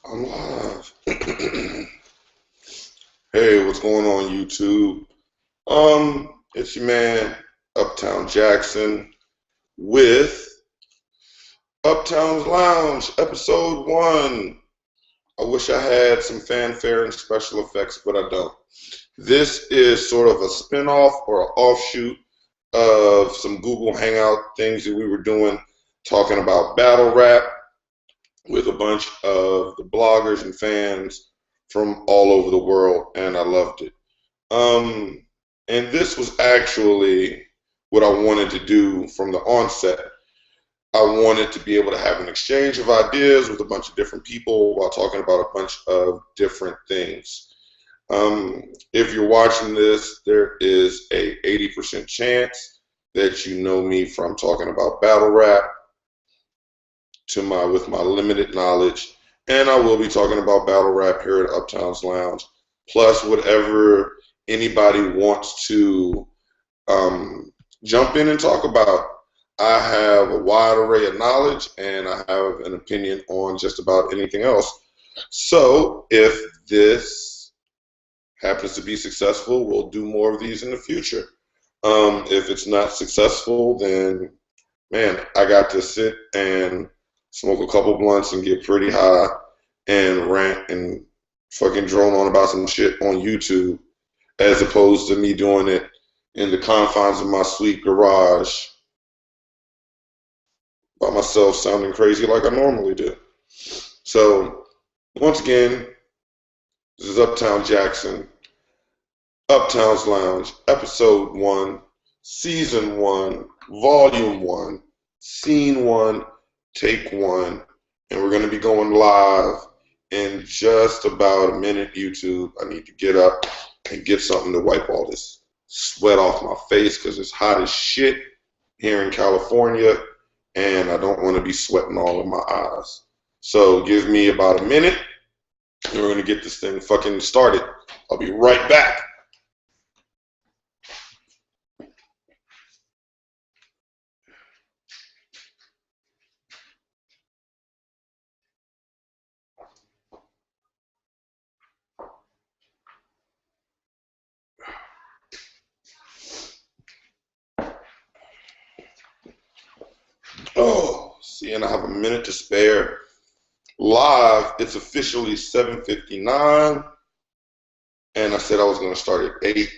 I'm live. Hey, what's going on, YouTube? It's your man, Uptown Jackson, with Uptown's Lounge, episode 1. I wish I had some fanfare and special effects, but I don't. This is sort of a spin-off or an offshoot of some Google Hangout things that we were doing, talking about battle rap with a bunch of the bloggers and fans from all over the world, and I loved it. Um, and this was actually what I wanted to do from the onset. I wanted to be able to have an exchange of ideas with a bunch of different people while talking about a bunch of different things. If you're watching this, there is a 80% chance that you know me from talking about battle rap with my limited knowledge, and I will be talking about battle rap here at Uptown's Lounge, plus whatever anybody wants to jump in and talk about. I have a wide array of knowledge, and I have an opinion on just about anything else. So if this happens to be successful, we'll do more of these in the future. If it's not successful, then man, I got to sit and smoke a couple blunts and get pretty high and rant and fucking drone on about some shit on YouTube, as opposed to me doing it in the confines of my sweet garage by myself, sounding crazy like I normally do. So once again, this is Uptown Jackson, Uptown's Lounge, episode 1, season 1, volume 1, scene 1, take 1, and we're going to be going live in just about a minute. YouTube, I need to get up and get something to wipe all this sweat off my face because it's hot as shit here in California, and I don't want to be sweating all in my eyes. So give me about a minute, and we're going to get this thing fucking started. I'll be right back. Oh, see, and I have a minute to spare. Live, it's officially 7:59, and I said I was going to start at 8.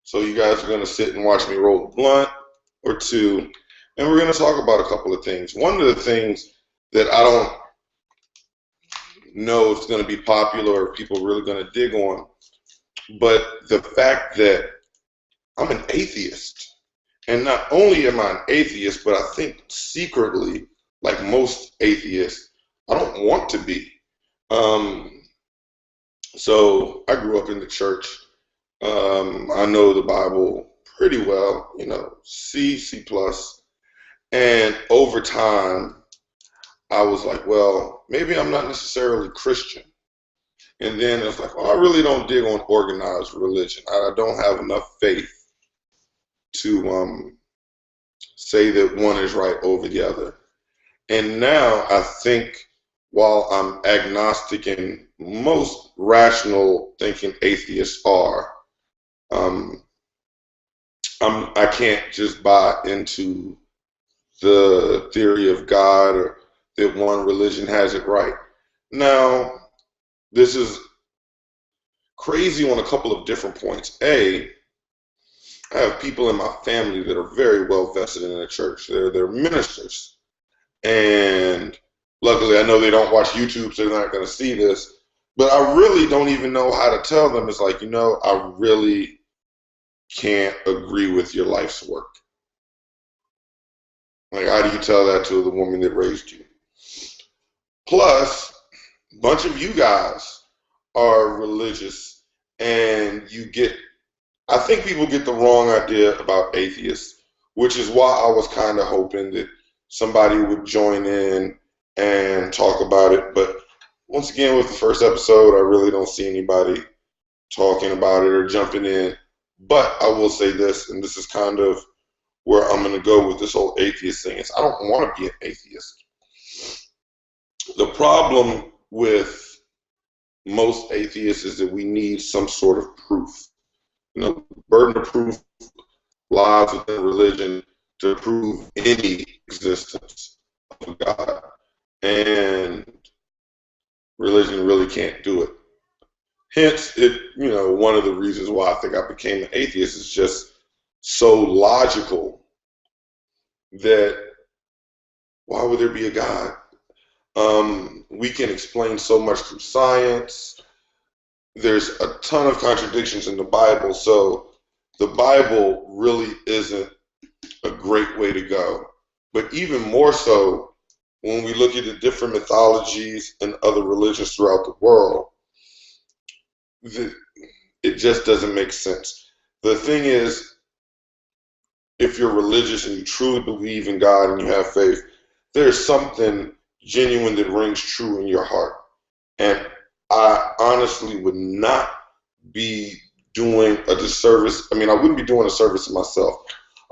So you guys are going to sit and watch me roll a blunt or two, and we're going to talk about a couple of things. One of the things that I don't know if it's going to be popular or people really going to dig on, but the fact that I'm an atheist. And not only am I an atheist, but I think secretly, like most atheists, I don't want to be. So I grew up in the church. I know the Bible pretty well, C plus. And over time, I was like, well, maybe I'm not necessarily Christian. And then it's like, oh, I really don't dig on organized religion. I don't have enough faith to say that one is right over the other. And now I think while I'm agnostic and most rational thinking atheists are, I can't just buy into the theory of God or that one religion has it right. Now, this is crazy on a couple of different points. A, I have people in my family that are very well vested in the church. They're ministers. And luckily, I know they don't watch YouTube, so they're not going to see this. But I really don't even know how to tell them. It's like, I really can't agree with your life's work. Like, how do you tell that to the woman that raised you? Plus, a bunch of you guys are religious, and I think people get the wrong idea about atheists, which is why I was kind of hoping that somebody would join in and talk about it. But once again, with the first episode, I really don't see anybody talking about it or jumping in. But I will say this, and this is kind of where I'm going to go with this whole atheist thing, is I don't want to be an atheist. The problem with most atheists is that we need some sort of proof. The burden of proof lies within religion to prove any existence of God. And religion really can't do it. Hence, one of the reasons why I think I became an atheist is just so logical that why would there be a God? We can explain so much through science. There's a ton of contradictions in the Bible, so the Bible really isn't a great way to go. But even more so, when we look at the different mythologies and other religions throughout the world, it just doesn't make sense. The thing is, if you're religious and you truly believe in God and you have faith, there's something genuine that rings true in your heart. And I honestly would not be doing a disservice. I mean, I wouldn't be doing a service to myself.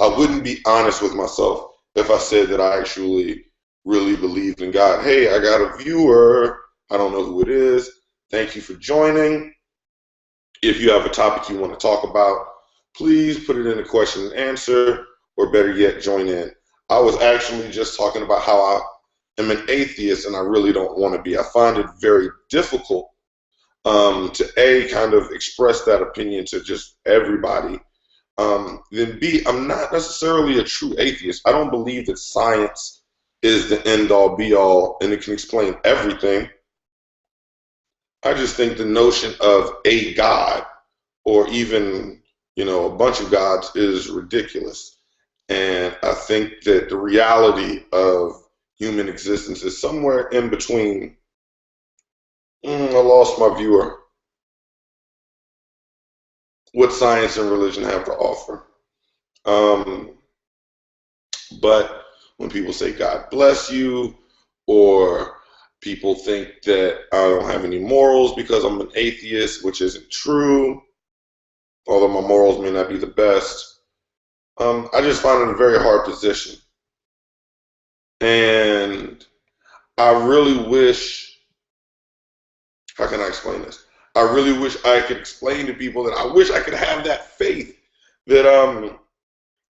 I wouldn't be honest with myself if I said that I actually really believed in God. Hey, I got a viewer. I don't know who it is. Thank you for joining. If you have a topic you want to talk about, please put it in the question and answer, or better yet, join in. I was actually just talking about how I am an atheist and I really don't want to be. I find it very difficult to kind of express that opinion to just everybody. Then B, I'm not necessarily a true atheist. I don't believe that science is the end all be all and it can explain everything. I just think the notion of a God or even, a bunch of gods is ridiculous. And I think that the reality of human existence is somewhere in between. I lost my viewer. What science and religion have to offer. But when people say God bless you, or people think that I don't have any morals because I'm an atheist, which isn't true, although my morals may not be the best, I just find it a very hard position. And I really wish, how can I explain this? I really wish I could explain to people that I wish I could have that faith that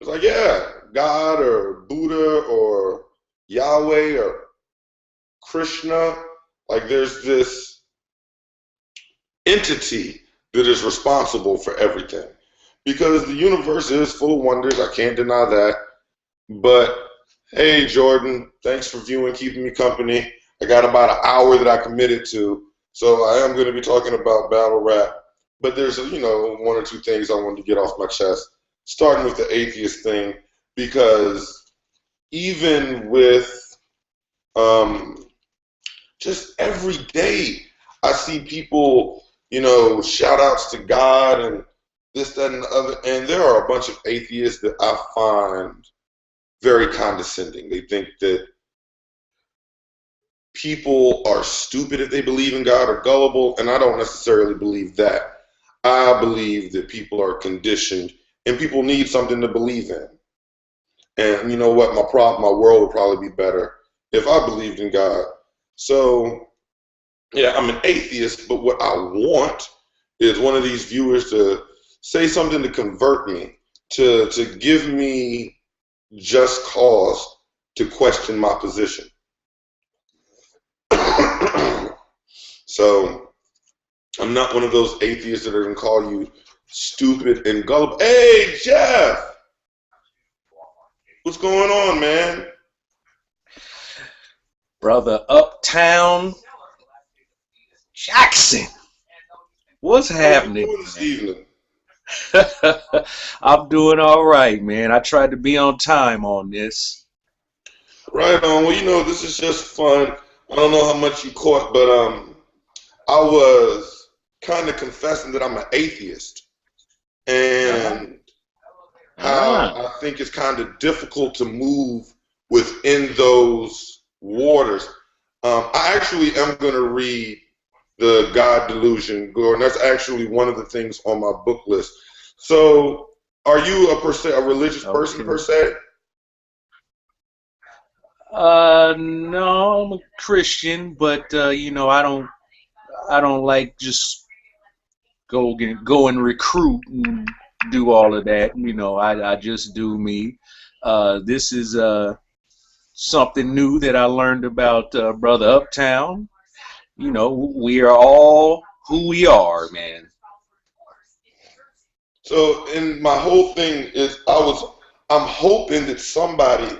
it's like, yeah, God or Buddha or Yahweh or Krishna, like there's this entity that is responsible for everything. Because the universe is full of wonders, I can't deny that. But hey, Jordan, thanks for viewing, keeping me company. I got about an hour that I committed to, so I am going to be talking about battle rap. But there's, one or two things I wanted to get off my chest, starting with the atheist thing, because even with just every day, I see people, shout outs to God and this, that, and the other. And there are a bunch of atheists that I find very condescending. They think that people are stupid if they believe in God or gullible, and I don't necessarily believe that. I believe that people are conditioned and people need something to believe in. And you know what? My world would probably be better if I believed in God. So, yeah, I'm an atheist, but what I want is one of these viewers to say something to convert me, to give me just cause to question my position. So, I'm not one of those atheists that are going to call you stupid and gullible. Hey, Jeff! What's going on, man? Brother Uptown Jackson. What's happening? How are you doing this evening? I'm doing all right, man. I tried to be on time on this. Right on. Well, this is just fun. I don't know how much you caught, but I was kind of confessing that I'm an atheist, and how I think it's kind of difficult to move within those waters. I actually am going to read the God Delusion, and that's actually one of the things on my book list. So, are you a religious person per se? No, I'm a Christian, but I don't like just go and recruit and do all of that. I just do me. This is something new that I learned about Brother Uptown. We are all who we are, man. So, and my whole thing is, I'm hoping that somebody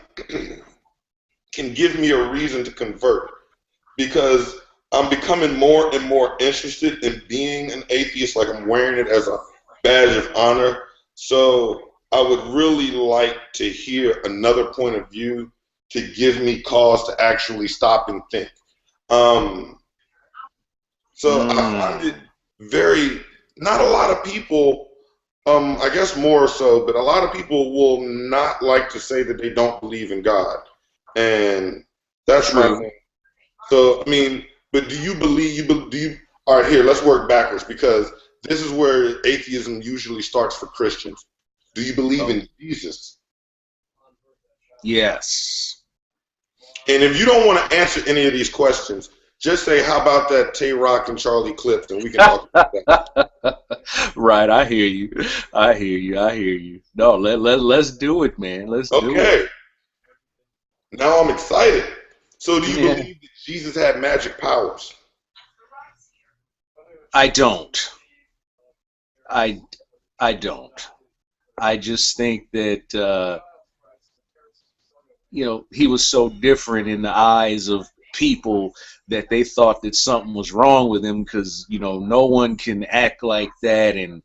can give me a reason to convert because I'm becoming more and more interested in being an atheist. Like I'm wearing it as a badge of honor. So I would really like to hear another point of view to give me cause to actually stop and think. Um, so I find Mm, it very, not a lot of people, I guess more so, but a lot of people will not like to say that they don't believe in God. And that's my true. thing. So, I mean, but do you believe, do you, all right, here, let's work backwards because this is where atheism usually starts for Christians. Do you believe Oh, in Jesus? yes. And if you don't want to answer any of these questions, just say, how about that Tay Rock and Charlie Clips, and we can talk about that. Right, I hear you. I hear you. I hear you. No, let's do it, man. Let's do it. Okay, now I'm excited. So, do you Yeah. believe that Jesus had magic powers? I don't. I I don't. I just think that he was so different in the eyes of people that they thought that something was wrong with him because no one can act like that and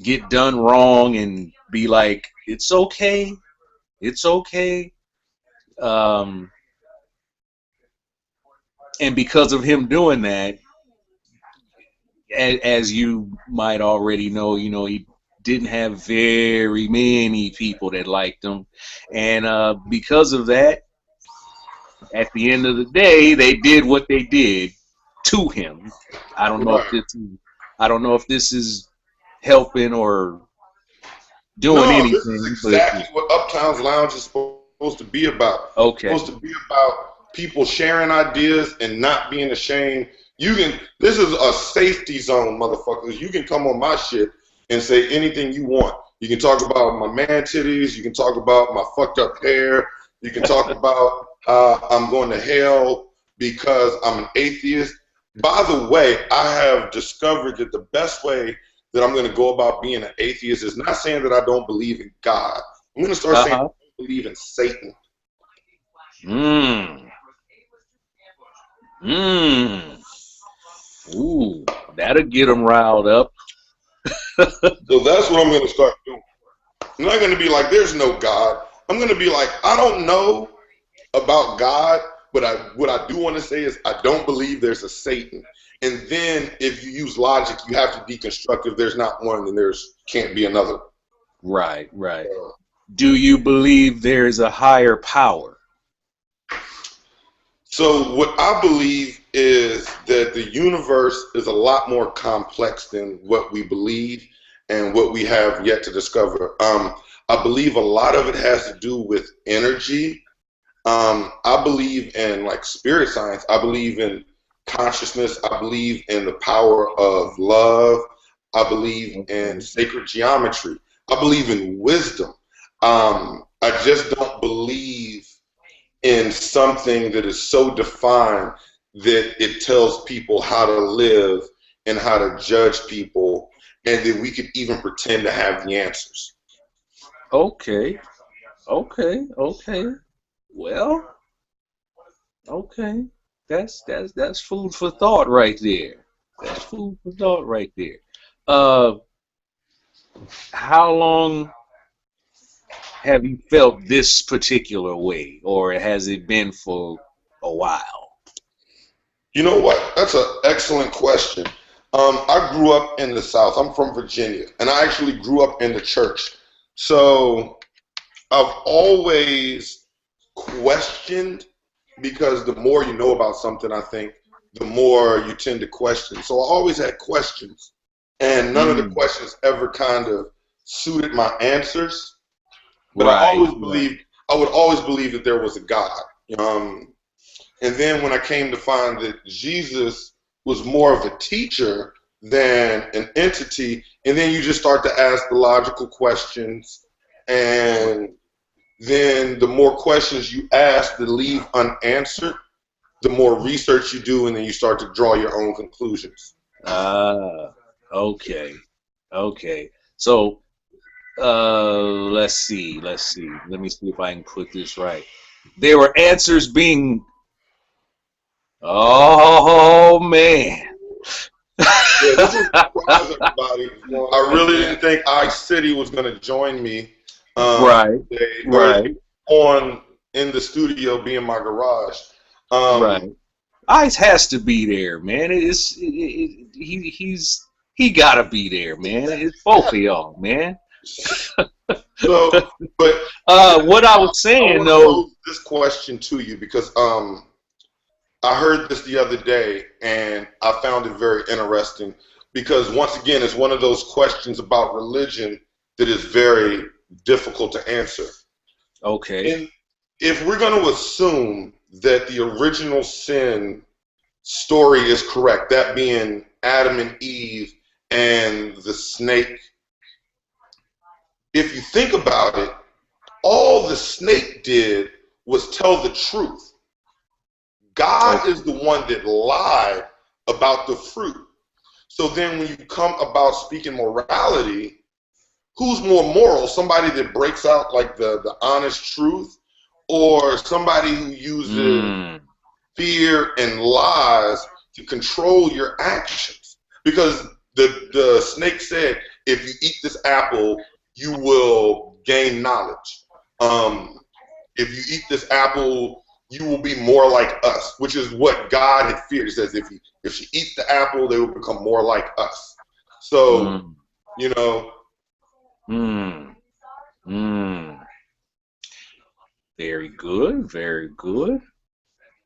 get done wrong and be like it's okay. Um, and because of him doing that, as you might already know, he didn't have very many people that liked him, and because of that, at the end of the day, they did what they did to him. I don't know if Right. this is, I don't know if this is helping or doing No, this is anything, but exactly what Uptown's Lounge is supposed to be about. okay. It's supposed to be about people sharing ideas and not being ashamed. This is a safety zone, motherfuckers. You can come on my shit and say anything you want. You can talk about my man titties. You can talk about my fucked up hair. You can talk about how I'm going to hell because I'm an atheist. By the way, I have discovered that the best way that I'm going to go about being an atheist is not saying that I don't believe in God. I'm going to start saying Uh-huh. I don't believe in Satan. Mm. Mm. Ooh, that'll get them riled up. So that's what I'm going to start doing. I'm not going to be like, there's no God. I'm going to be like, I don't know about God, but what I do want to say is I don't believe there's a Satan. And then if you use logic, you have to deconstruct. If there's not one, then there's can't be another. Right, right. Do you believe there's a higher power? So what I believe is that the universe is a lot more complex than what we believe and what we have yet to discover. I believe a lot of it has to do with energy. I believe in like spirit science. I believe in consciousness. I believe in the power of love. I believe in Okay. sacred geometry. I believe in wisdom. I just don't believe in something that is so defined that it tells people how to live and how to judge people, and that we could even pretend to have the answers. Okay. Okay. Okay. Well, okay. That's food for thought right there. That's food for thought right there. Uh, how long have you felt this particular way, or has it been for a while? You know what? That's an excellent question. I grew up in the South. I'm from Virginia, and I actually grew up in the church. So I've always questioned because the more you know about something, I think, the more you tend to question. So I always had questions, and none of the Mm, questions ever kind of suited my answers. But right, right. I would always believe that there was a God. Um, and then when I came to find that Jesus was more of a teacher than an entity, and then you just start to ask the logical questions, and then the more questions you ask that leave unanswered, the more research you do, and then you start to draw your own conclusions. Ah, okay, okay. So, let's see, let's see. Let me see if I can put this right. There were answers being. Oh man. Yeah, this was a surprise, everybody. I really didn't think Ice City was going to join me Right, today, or right, on in the studio, be in my garage. Um, right. Ice has to be there, man. He gotta be there, man. It's both of y'all, man. so, but What I was I saying want to though. pose this question to you because I heard this the other day and I found it very interesting because once again, it's one of those questions about religion that is very difficult to answer. Okay, And if we're going to assume that the original sin story is correct, that being Adam and Eve and the snake, if you think about it, all the snake did was tell the truth. God okay. is the one that lied about the fruit. So then when you come about speaking morality, who's more moral? Somebody that breaks out like the honest truth, or somebody who uses Mm, fear and lies to control your actions? Because the snake said, if you eat this apple, you will gain knowledge. Um, if you eat this apple, you will be more like us, which is what God had feared. He says, if she eats the apple, they will become more like us. So, mm, you know, mm, mm. Very good, very good.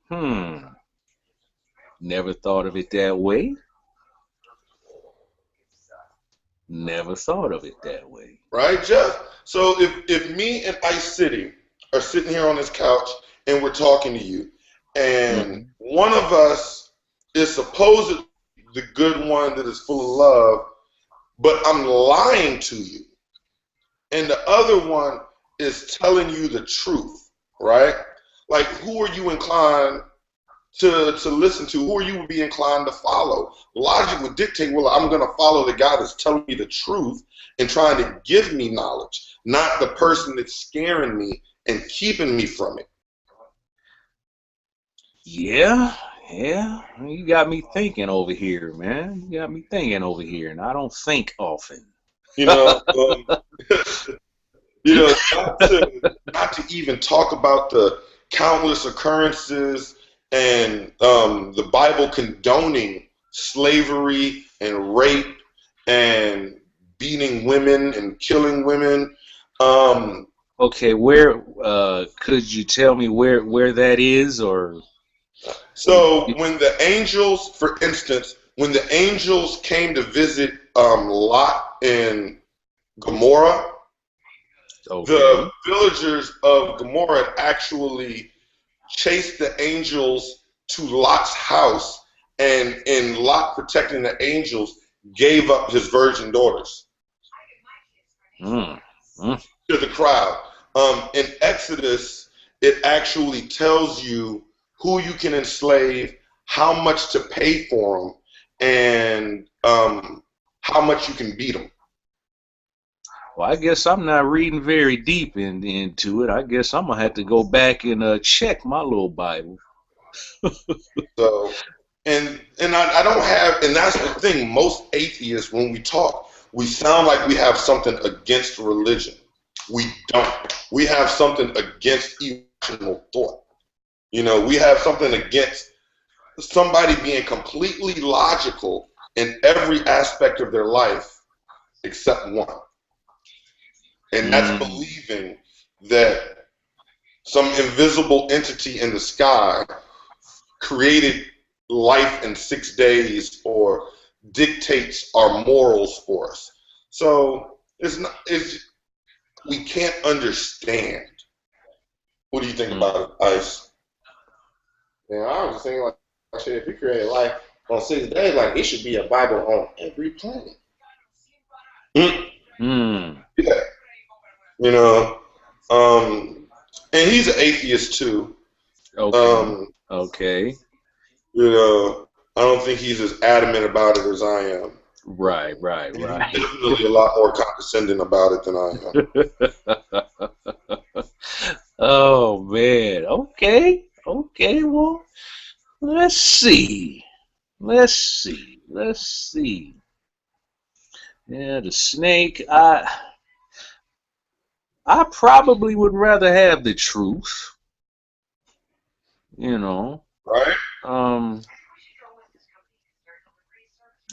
Hmm. Never thought of it that way. Never thought of it that way. right, Jeff? So if me and Ice City are sitting here on this couch and we're talking to you, and Hmm. one of us is supposedly the good one that is full of love, but I'm lying to you, and the other one is telling you the truth, right? Like, who are you inclined to listen to? Who are you would be inclined to follow? Logic would dictate, well, I'm going to follow the guy that's telling me the truth and trying to give me knowledge, not the person that's scaring me and keeping me from it. Yeah, yeah. You got me thinking over here, man. You got me thinking over here, and I don't think often. You know, you know, not to even talk about the countless occurrences and the Bible condoning slavery and rape and beating women and killing women. Um, Okay, where could you tell me where that is, or so when the angels, for instance, when the angels came to visit Lot and Gomorrah, the okay, villagers of Gomorrah actually chased the angels to Lot's house, and in Lot protecting the angels, gave up his virgin daughters mm, mm, to the crowd. In Exodus, it actually tells you who you can enslave, how much to pay for them, and how much you can beat them. well, I guess I'm not reading very deep into it. I guess I'm gonna have to go back and check my little Bible. So, and I don't have, and that's the thing. Most atheists, when we talk, we sound like we have something against religion. We don't. We have something against irrational thought. You know, we have something against somebody being completely logical in every aspect of their life except one, and that's Mm, believing that some invisible entity in the sky created life in 6 days or dictates our morals for us. So it's not, it's we can't understand. What do you think Mm. about it, Ice? And I was just saying, like shit, if we create life on 6 days, like it should be a Bible on every planet. Mm, Mm. yeah, you know, and he's an atheist too. Okay. Um, Okay. I don't think he's as adamant about it as I am. Right, right, And he's right. definitely a lot more condescending about it than I am. Oh man. Okay. Okay. Well, let's see. Let's see. Let's see. Yeah, the snake. I probably would rather have the truth. You know. Right? Um.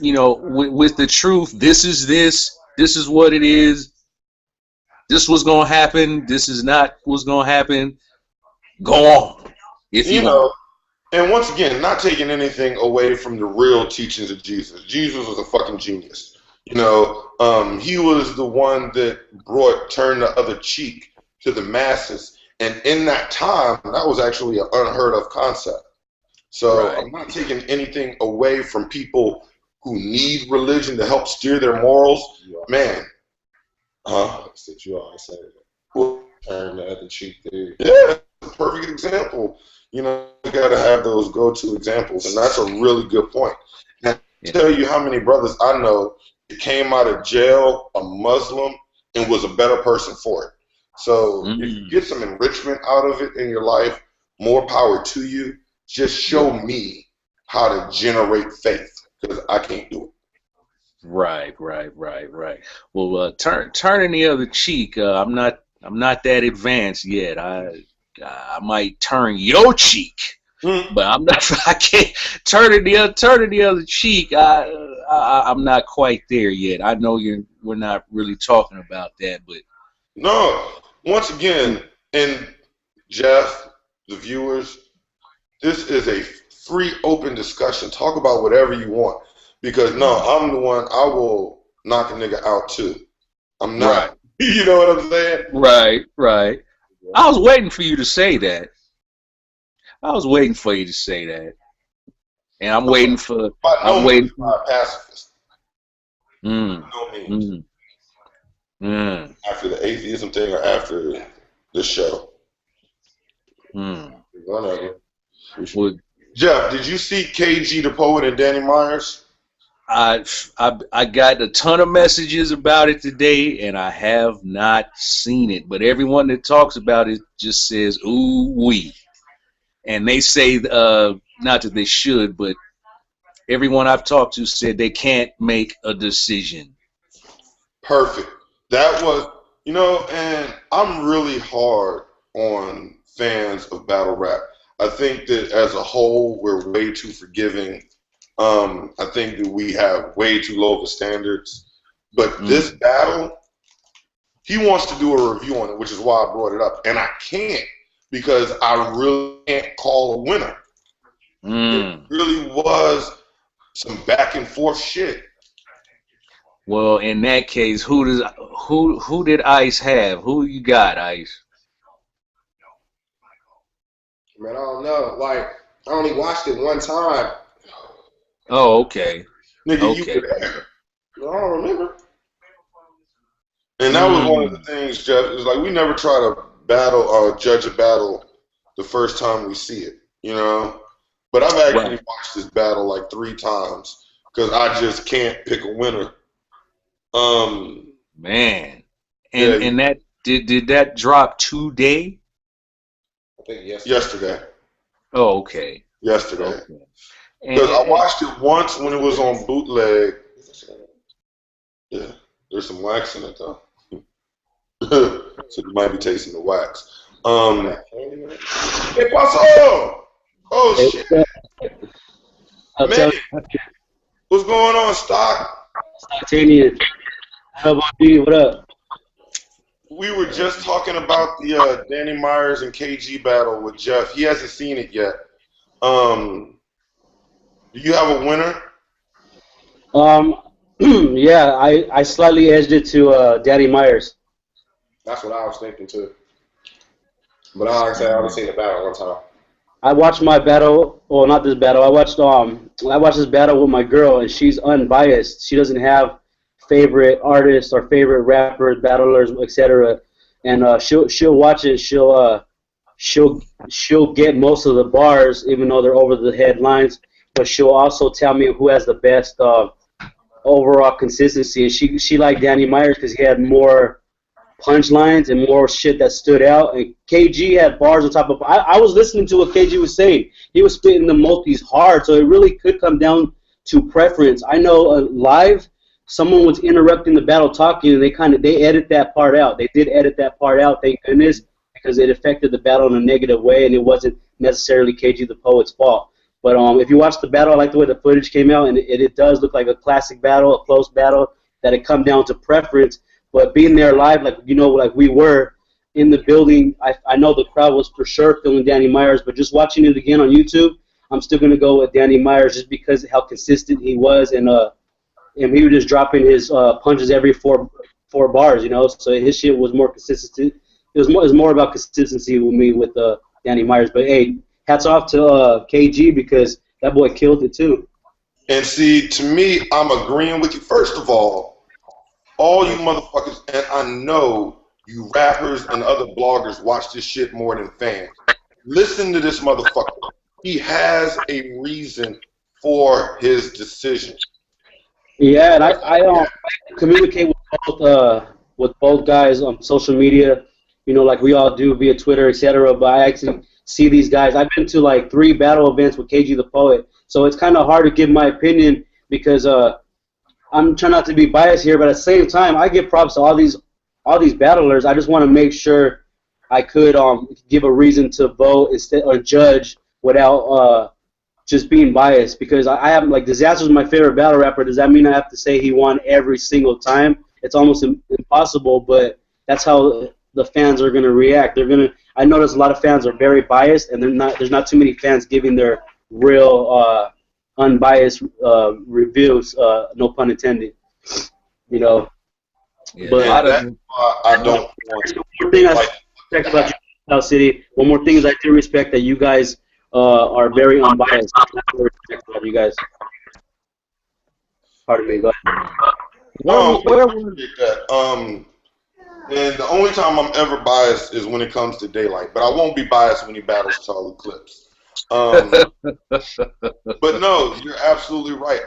With the truth, this is this. This is what it is. This was gonna happen. This is not what's gonna happen. Go on if you You want. know, and once again, not taking anything away from the real teachings of Jesus. Jesus was a fucking genius. He was the one that brought turn the other cheek to the masses. And in that time, that was actually an unheard of concept. So Right. I'm not taking anything away from people who need religion to help steer their morals. You Man, huh? always, you always say that. Well, Turn the other cheek there. yeah, that's a perfect example. You got to have those go-to examples, and that's a really good point. And I Yeah. tell you how many brothers I know that came out of jail a Muslim and was a better person for it. So if you Mm. get some enrichment out of it in your life, more power to you. Just show Yeah. me how to generate faith because I can't do it. Right. Right. Right. Right. Well, turning the other cheek. I'm not that advanced yet. I might turn your cheek, Mm. but I'm not. I can't turning the other cheek. I'm not quite there yet. I know we're not really talking about that, but No, once again, and Jeff, the viewers, this is a free, open discussion. Talk about whatever you want. Because no, mm, I'm the one, I will knock a nigga out too. I'm right, not. You know what I'm saying? right, right. Yeah. I was waiting for you to say that. I was waiting for you to say that, and I'm waiting for. By I'm no means waiting. am I a pacifist. Mm, No means. mm, mm, After the atheism thing or after the show. mm. One of them. We should. Well, Jeff, did you see KG the Poet and Danny Myers? I got a ton of messages about it today, and I have not seen it. But everyone that talks about it just says "ooh wee," and they say not that they should, but everyone I've talked to said they can't make a decision. Perfect. That was, and I'm really hard on fans of battle rap. I think that as a whole, we're way too forgiving. I think that we have way too low of standards. But this Mm, battle, he wants to do a review on it, which is why I brought it up. And I can't because I really can't call a winner. It mm. really was some back and forth shit. Well, in that case, who did Ice have? Who you got, Ice? Man, I don't know. Like, I only watched it one time. Oh, okay, Nigga, you okay. were there. I don't remember. And that was one of the Mm, things, Jeff, is like we never try to battle or judge a battle the first time we see it. But I've actually right, watched this battle like 3 times because I just can't pick a winner. Um, man. yeah, And that did that drop today? I think yesterday. yesterday, Oh, okay, yesterday, okay. because I And, watched it once when it was on bootleg. Yeah, there's some wax in it though, so you might be tasting the wax. Hey, Paso! Oh Hey, shit, what's up, man, Uptown? what's going on, Stock? Titanian. What up, OG? What up? We were just talking about the Danny Myers and KG battle with Jeff. He hasn't seen it yet. Um, do you have a winner? Yeah, I slightly edged it to Daddy Myers. That's what I was thinking too. But like I said, I haven't seen the battle one time. I watched my battle. Well, not this battle. I watched this battle with my girl, and she's unbiased. She doesn't have favorite artists or favorite rappers, battlers, etc. And she'll watch it. She'll she'll get most of the bars, even though they're over the headlines. But she'll also tell me who has the best overall consistency. And she liked Danny Myers because he had more punchlines and more shit that stood out. And KG had bars on top of. I was listening to what KG was saying. He was spitting the multis hard, so it really could come down to preference. I know live, someone was interrupting the battle talking, and they edit that part out. They did edit that part out, thank goodness, because it affected the battle in a negative way, and it wasn't necessarily KG the Poet's fault. But if you watch the battle, I like the way the footage came out, and it does look like a classic battle, a close battle, that it come down to preference. But being there live, like we were in the building, I know the crowd was for sure feeling Danny Myers. But just watching it again on YouTube, I'm still gonna go with Danny Myers just because of how consistent he was, and he was just dropping his punches every four bars, So his shit was more consistent. It was more about consistency with me with Danny Myers. But hey, hats off to KG because that boy killed it too. And see, to me, I'm agreeing with you. First of all you motherfuckers, and I know you rappers and other bloggers watch this shit more than fans. Listen to this motherfucker. He has a reason for his decision. Yeah, and I communicate with both guys on social media, like we all do via Twitter, etc. But I actually see these guys. I've been to like 3 battle events with KG the Poet, so it's kind of hard to give my opinion because I'm trying not to be biased here, but at the same time, I give props to all these battlers. I just want to make sure I could give a reason to vote instead or judge without just being biased, because I have like Disaster's my favorite battle rapper. Does that mean I have to say he won every single time? It's almost impossible, but that's how the fans are gonna react. I notice a lot of fans are very biased, and there's not too many fans giving their real unbiased reviews. No pun intended. Yeah, But I don't want one more thing I respect about you, South City. One more thing is I do respect that you guys are very unbiased. I respect about you guys. Pardon me. Go ahead. where was that? And the only time I'm ever biased is when it comes to Daylight, but I won't be biased when he battles Charlie Clips. But no, you're absolutely right.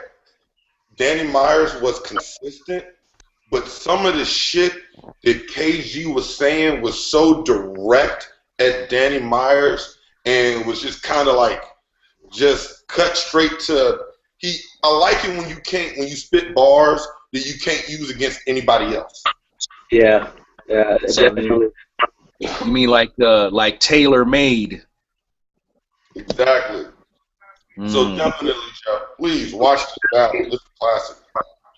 Danny Myers was consistent, but some of the shit that KG was saying was so direct at Danny Myers, and was just kind of like just cut straight to I like it when you spit bars that you can't use against anybody else. Yeah, definitely. You mean like tailor made? Exactly. So definitely, Jeff, please watch this battle. It's a classic.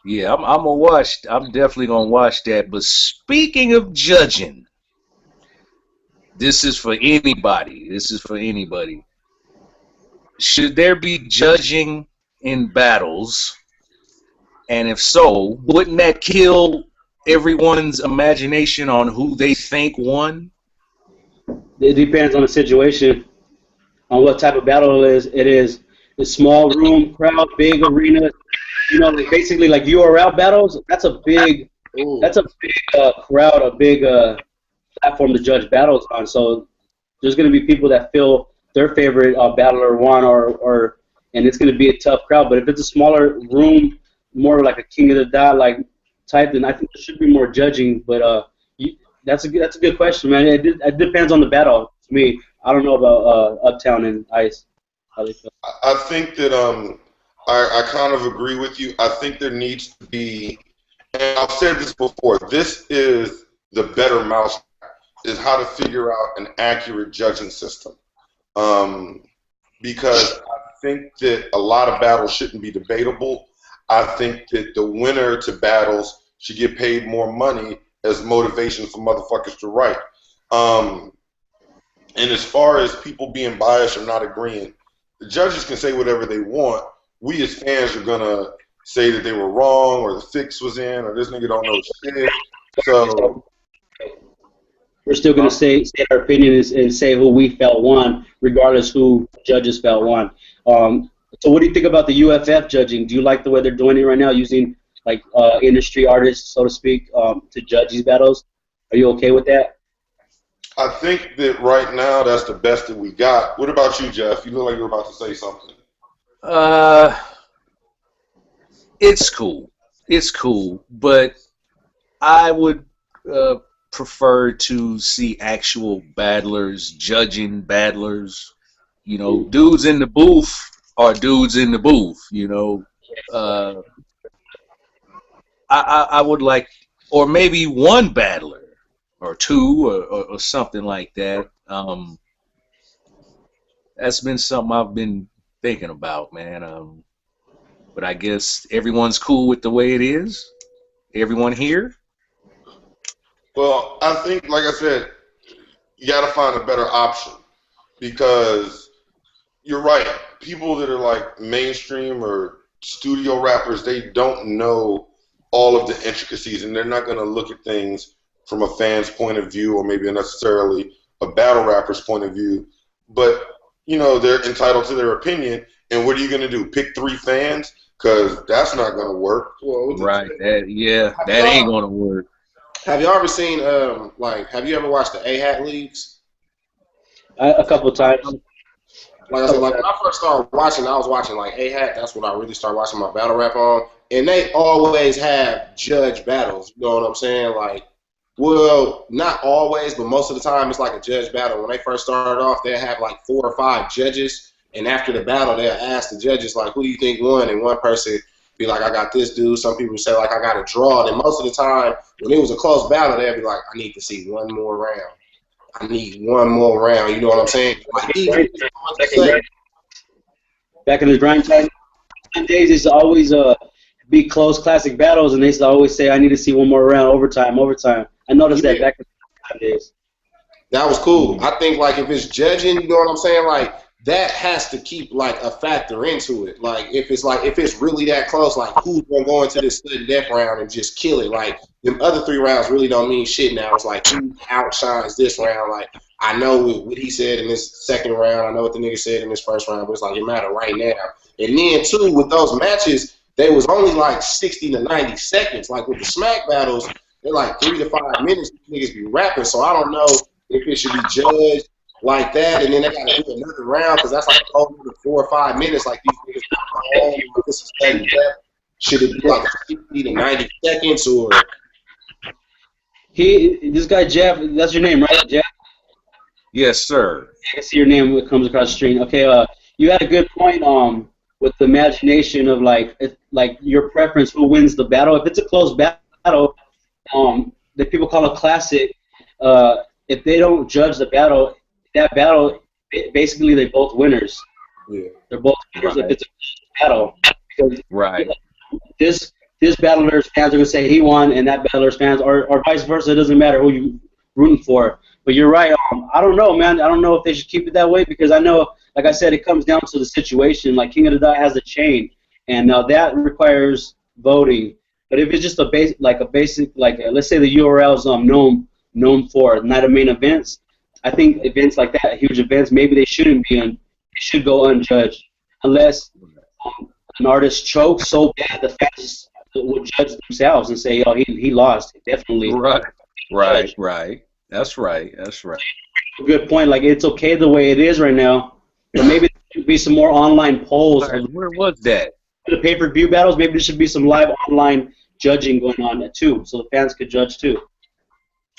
Yeah, I'm gonna watch. I'm definitely gonna watch that. But speaking of judging, this is for anybody. Should there be judging in battles? And if so, wouldn't that kill everyone's imagination on who they think won? It depends on the situation, on what type of battle it is. It is a small room, crowd, big arena. Like basically like URL battles. That's a big crowd, a big platform to judge battles on. So there's going to be people that feel their favorite battler won, and it's going to be a tough crowd. But if it's a smaller room, more like a King of the Dot like type, then I think there should be more judging. But that's a good question, man. It depends on the battle. To me, I don't know about Uptown and Ice. How they feel. I think that I kind of agree with you. I think there needs to be, and I've said this before, this is the better mouse, is how to figure out an accurate judging system. Because I think that a lot of battles shouldn't be debatable. I think that the winner to battles should get paid more money as motivation for motherfuckers to write. And as far as people being biased or not agreeing, the judges can say whatever they want. We as fans are gonna say that they were wrong, or the fix was in, or this nigga don't know shit. So we're still going to say our opinion and say who we felt won, regardless who judges felt won. So what do you think about the UFF judging? Do you like the way they're doing it right now, using like industry artists, so to speak, to judge these battles? Are you okay with that? I think that right now that's the best that we got. What about you, Jeff? You look like you were about to say something. It's cool. It's cool, but I would prefer to see actual battlers judging battlers. You know, dudes in the booth are dudes in the booth. You know, I would like, or maybe one battler or two or something like that. That's been something I've been thinking about, man. But I guess everyone's cool with the way it is. Everyone here? Well, I think, like I said, you got to find a better option because you're right. People that are like mainstream or studio rappers, they don't know all of the intricacies, and they're not going to look at things from a fan's point of view or maybe necessarily a battle rapper's point of view. But, you know, they're entitled to their opinion. And what are you going to do? Pick 3 fans? Because that's not going to work. Well, Right. That ain't going to work. Have y'all ever seen, have you ever watched the AHAT leagues? A couple times. Like I said, like when I first started watching, I was watching like AHAT. That's when I really started watching my battle rap on. And they always have judge battles. You know what I'm saying? Like, well, not always, but most of the time it's like a judge battle. When they first started off, they'll have like 4 or 5 judges. And after the battle, they'll ask the judges, like, who do you think won? And one person be like, I got this dude. Some people say, like, I got a draw. And most of the time, when it was a close battle, they'll be like, I need to see one more round. I need one more round. You know what I'm saying? Like, back in the grind time days, it's always be close classic battles, and they used to always say, I need to see one more round, overtime. I noticed that back in the time days. That was cool. I think, like, if it's judging, you know what I'm saying? Like, that has to keep like a factor into it. Like if it's really that close, like who's gonna go into this sudden death round and just kill it? Like the other 3 rounds really don't mean shit now. It's like who outshines this round. Like I know what he said in this second round. I know what the nigga said in this first round, but it's like it matter right now. And then too with those matches, they was only like 60 to 90 seconds. Like with the smack battles, they're like 3 to 5 minutes. Niggas be rapping, so I don't know if it should be judged like that, and then they gotta do another round because that's like over 4 or 5 minutes. Like these niggas home. This is sudden death. Should it be like 60 to 90 seconds or? This guy Jeff, that's your name, right, Jeff? Yes, sir. I can see your name when it comes across the screen. Okay, you had a good point with the imagination of like your preference, who wins the battle. If it's a close battle, that people call a classic, if they don't judge the battle, that battle, basically they're both winners. Yeah. They're both winners if it's a close battle. Because right. This battler's fans are going to say he won, and that battler's fans, or vice versa, it doesn't matter who you rooting for. But you're right. I don't know, man. I don't know if they should keep it that way because I know, like I said, it comes down to the situation. Like King of the Dot has a chain, and that requires voting. But if it's just a basic, let's say the URL's known for night of main events, I think events like that, huge events, maybe they shouldn't be they should go unjudged unless an artist chokes so bad the fans will judge themselves and say, oh, he lost, definitely. Right. That's right. Good point. Like it's okay the way it is right now, but maybe there should be some more online polls. Where was that? The pay-per-view battles, maybe there should be some live online judging going on too, so the fans could judge too.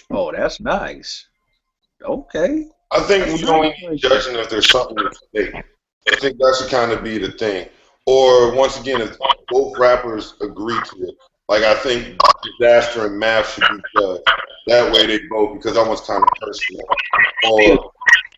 Oh, that's nice. Okay. I think we don't need judging if there's something at stake. I think that should kind of be the thing. Or once again, if both rappers agree to it, like I think Disaster and Math should be judged. That way they both, because that one's kind of personal. Or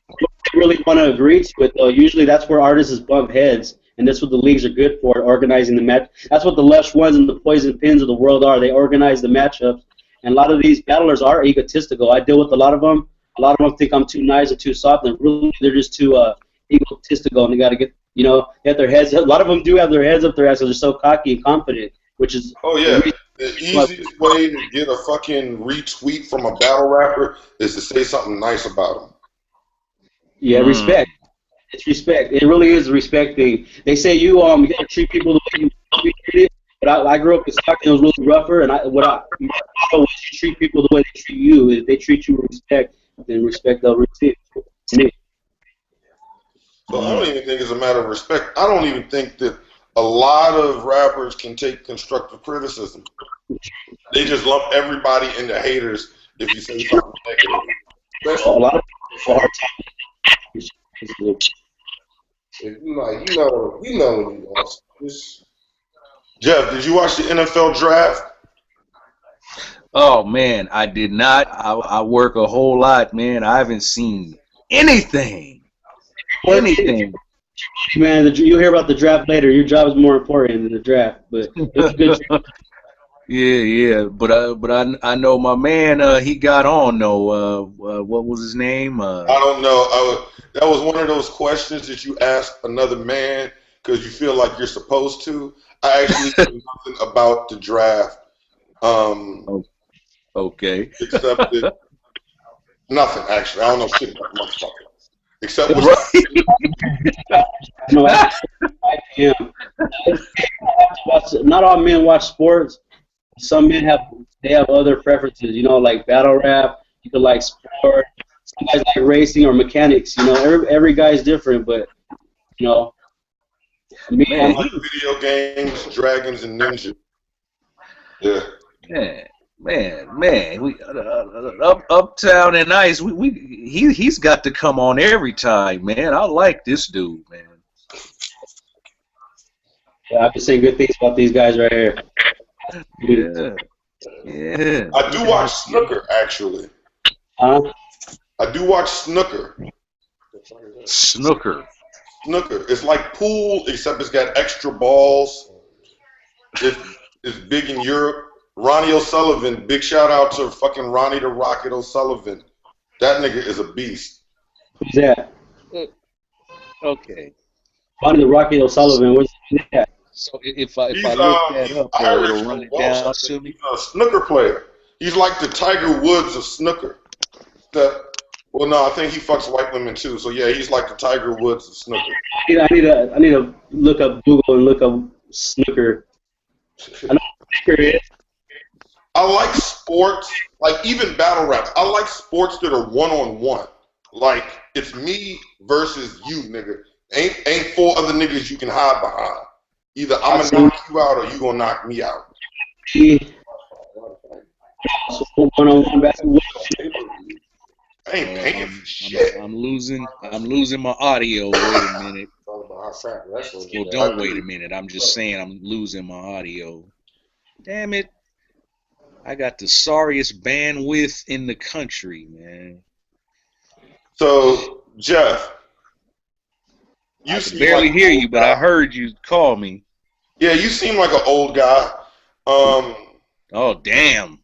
they really want to agree to it though. Usually that's where artists bump heads, and that's what the leagues are good for, organizing the match. That's what the Lush Ones and the Poison Pins of the world are. They organize the matchups, and a lot of these battlers are egotistical. I deal with a lot of them. A lot of them think I'm too nice or too soft, and really they're just too egotistical, and they got to get, they have their heads. A lot of them do have their heads up their ass because they're so cocky and confident. which is Oh the yeah. reason The why. easiest way to get a fucking retweet from a battle rapper is to say something nice about him. Yeah, Mm. respect. It's respect. It really is a respect thing. They say you gotta treat people the way you want to be treated. But I grew up in Stockton. It was really rougher, and my motto was you treat people the way they treat you. If they treat you with respect, then respect they'll receive. Me. So I don't Mm. even think it's a matter of respect. I don't even think that a lot of rappers can take constructive criticism. They just lump everybody into haters if you say something negative. A Especially lot of people have a hard time. if you know when you lost. Just Jeff, did you watch the NFL draft? Oh man, I did not. I work a whole lot, man. I haven't seen anything. Working, Anything. man. You'll hear about the draft later. Your job is more important than the draft. But it was a good draft. Yeah, yeah, but I know my man. He got on though. What was his name? I don't know. That was one of those questions that you ask another man because you feel like you're supposed to. I actually knew nothing about the draft, Oh, okay. except that nothing. Actually, I don't know shit about the motherfucker except what's Right. No, I am. Not all men watch sports. Some men have other preferences. You know, like battle rap. You could like sport. Some guys like racing or mechanics. You know, every guy's different. But you know, me, I Man, like video games, dragons, and ninja. Yeah. man. We Uptown and Ice. He's got to come on every time, man. I like this dude, man. yeah, I've been saying good things about these guys right here. Yeah, yeah. I do watch snooker, actually. Huh? I do watch snooker. Snooker. Snooker. It's like pool, except it's got extra balls. It's big in Europe. Ronnie O'Sullivan, big shout out to fucking Ronnie the Rocket O'Sullivan. That nigga is a beast. Who's that? Okay. Bonnie the Rocket O'Sullivan. Where's that? So if I He's look that he's up, Irish it'll or run it Welsh, I down think. to me. He's a snooker player. He's like the Tiger Woods of snooker. Well, no, I think he fucks white women too. So yeah, he's like the Tiger Woods of snooker. I need to look up Google and look up snooker. I know what snooker is. I like sports, like even battle rap. I like sports that are one-on-one. Like it's me versus you, nigga. Ain't four other niggas you can hide behind. Either I'm gonna knock you out or you gonna knock me out. One-on-one basketball. I ain't paying I'm, for shit. I'm losing my audio. Wait a minute. talk about how crap wrestling Well, is. don't wait a minute. I'm just saying I'm losing my audio. Damn it. I got the sorriest bandwidth in the country, man. So Jeff, you I could seem barely like hear an you, old but I guy. heard you call me. Yeah, you seem like an old guy. Oh, damn.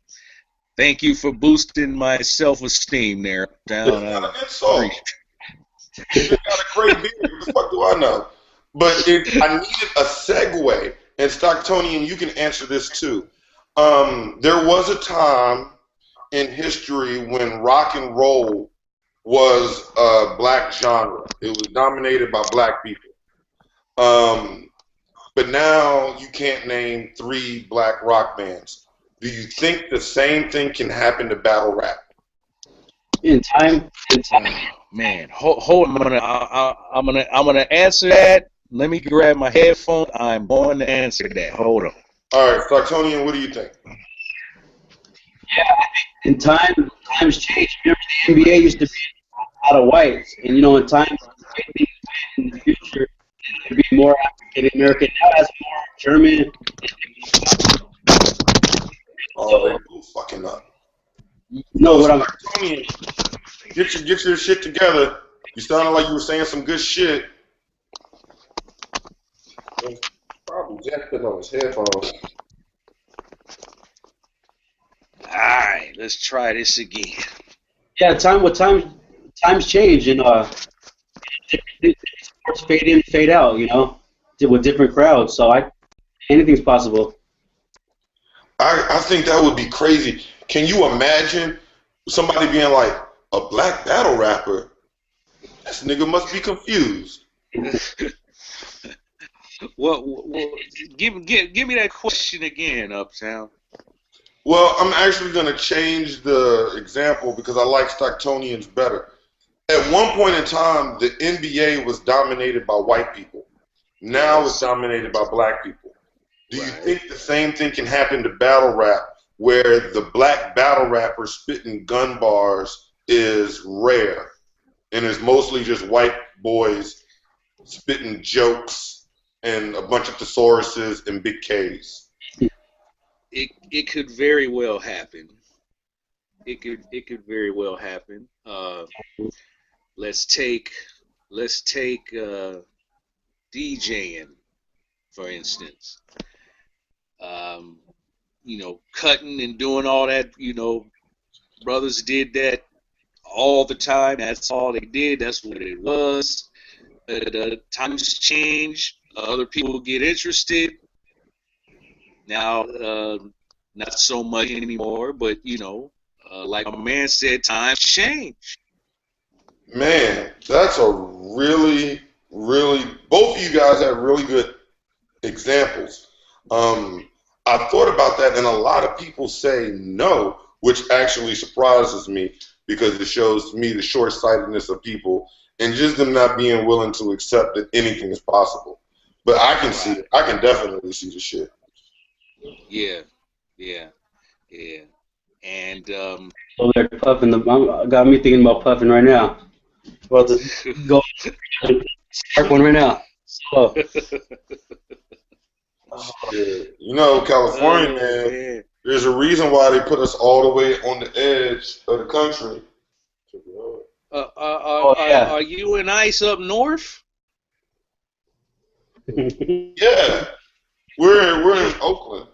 Thank you for boosting my self-esteem there, It's Uptown. not I an insult. appreciate You got a great beard. What the fuck do I know? But I needed a segue, and Stocktonian, you can answer this too. There was a time in history when rock and roll was a black genre. It was dominated by black people. But now you can't name 3 black rock bands. Do you think the same thing can happen to battle rap? In time. Man, hold on. I'm gonna answer that. Let me grab my headphone. I'm going to answer that. Hold on. All right, Stocktonian, what do you think? In times change. Remember, the NBA used to be a lot of whites, and you know, in time, in the future, there'd be more African American. Now, has more German. Oh, they both fucking up. No, what I'm Stocktonian, get your shit together. You sounded like you were saying some good shit. Probably Jeff putting on his headphones. All right, let's try this again. yeah, times change, and different sports fade in, fade out. You know, with different crowds. So anything's possible. I think that would be crazy. Can you imagine somebody being like, a black battle rapper? This nigga must be confused. Well, give me that question again, Uptown. Well, I'm actually going to change the example because I like Stocktonians better. At one point in time, the NBA was dominated by white people. Now it's dominated by black people. Do you think the same thing can happen to battle rap, where the black battle rapper spitting gun bars is rare, and it's mostly just white boys spitting jokes and a bunch of thesauruses and big K's? It could very well happen. It could very well happen. Let's take DJing, for instance. Cutting and doing all that. Brothers did that all the time. That's all they did. That's what it was. Times change. Other people get interested. Now, not so much anymore, but like my man said, times change. Man, that's a really, really, both of you guys have really good examples. I thought about that, and a lot of people say no, which actually surprises me because it shows me the short-sightedness of people and just them not being willing to accept that anything is possible. But I can see it. I can definitely see the shit. Yeah. And So they're puffing. Got me thinking about puffing right now. About to go start one right now. So. California, man, there's a reason why they put us all the way on the edge of the country. Are you and Ice up north? Yeah, we're in Oakland.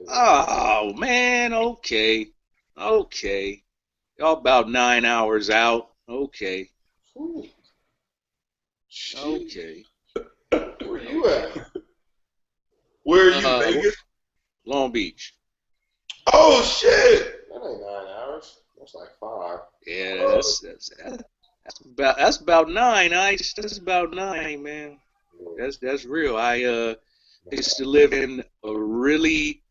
Oh man, okay. Y'all about 9 hours out. Okay. Okay. Where you at? Where are you, Vegas? Long Beach. Oh shit! That ain't 9 hours. That's like 5. Yeah, that's about 9. Ice. That's about 9, man. That's real. I used to live in a really